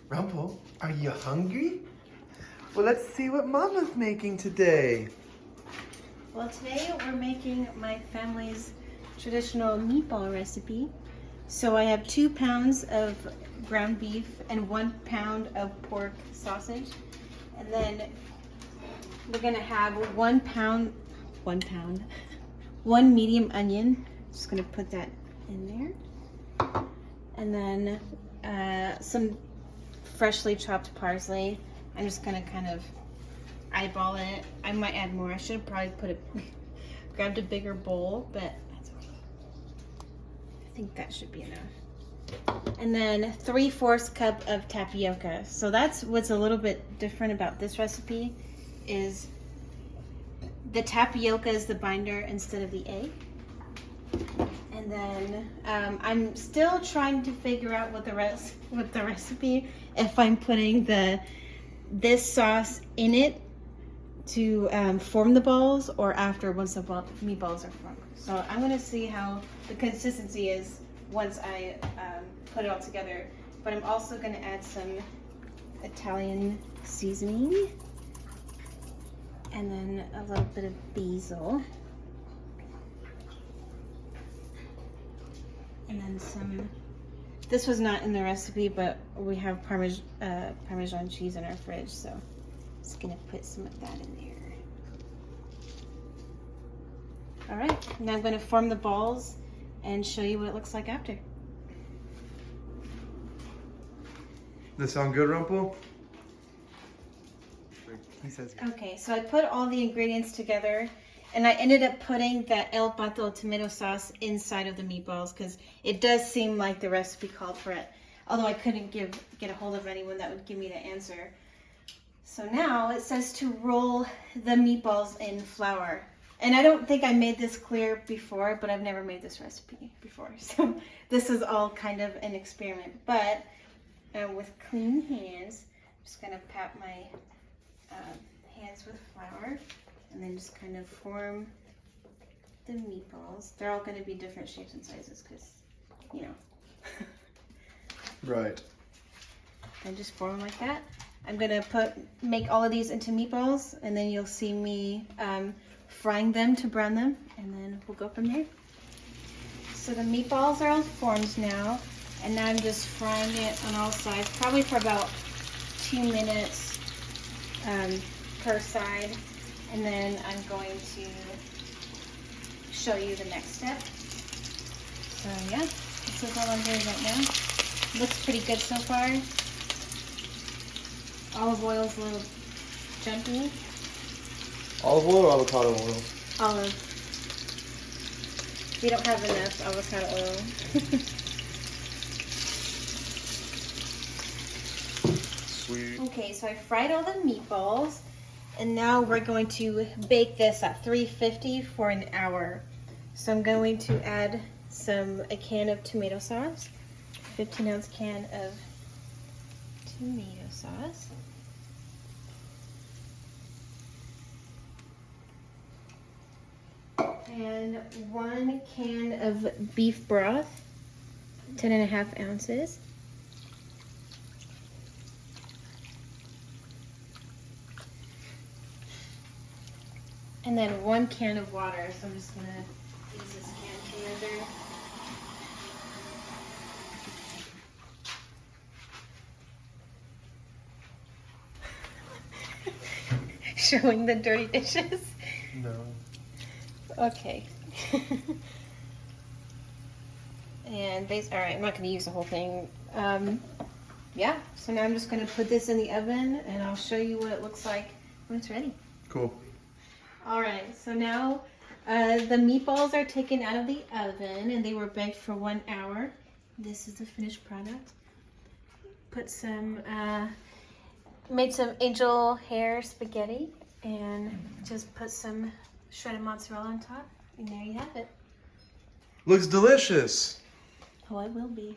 Rumple, are you hungry? Well, let's see what Mama's making today. Well, today we're making my family's traditional meatball recipe. So I have 2 pounds of ground beef and 1 pound of pork sausage. And then we're gonna have 1 medium onion. Just gonna put that in there. And then some freshly chopped parsley. I'm just gonna kind of eyeball it. I might add more. I should have probably grabbed a bigger bowl, but that's okay. I think that should be enough. And then 3/4 cup of tapioca. So that's what's a little bit different about this recipe is the tapioca is the binder instead of the egg. And then I'm still trying to figure out with the recipe if I'm putting this sauce in it to form the balls or after once the meatballs are formed. So I'm gonna see how the consistency is once I put it all together. But I'm also gonna add some Italian seasoning and then a little bit of basil. And then some, this was not in the recipe, but we have Parmesan cheese in our fridge, so I'm just gonna put some of that in there. All right, now I'm gonna form the balls and show you what it looks like after. Does that sound good, Rumple? He says yes. Okay, so I put all the ingredients together and I ended up putting the El Pato tomato sauce inside of the meatballs because it does seem like the recipe called for it. Although I couldn't get a hold of anyone that would give me the answer. So now it says to roll the meatballs in flour. And I don't think I made this clear before, but I've never made this recipe before. So this is all kind of an experiment. But with clean hands, I'm just gonna pat my hands with flour. And then just kind of form the meatballs. They're all going to be different shapes and sizes because, you know. Right. And just form them like that. I'm going to make all of these into meatballs, and then you'll see me frying them to brown them, and then we'll go from there. So the meatballs are all formed now, and now I'm just frying it on all sides, probably for about 2 minutes per side. And then I'm going to show you the next step. So yeah, this is all I'm doing right now. Looks pretty good so far. Olive oil is a little jumpy. Olive oil or avocado oil? Olive. We don't have enough avocado oil. Sweet. Okay, so I fried all the meatballs. And now we're going to bake this at 350 for an hour. So I'm going to add a can of tomato sauce, 15-ounce can of tomato sauce. And 1 can of beef broth, 10.5 ounces. And then 1 can of water, so I'm just gonna use this can to Showing the dirty dishes. No. Okay. And all right, I'm not gonna use the whole thing. Yeah, so now I'm just gonna put this in the oven and I'll show you what it looks like when it's ready. Cool. All right, so now the meatballs are taken out of the oven and they were baked for 1 hour. This is the finished product. Made some angel hair spaghetti and just put some shredded mozzarella on top. And there you have it. Looks delicious. Oh, it will be.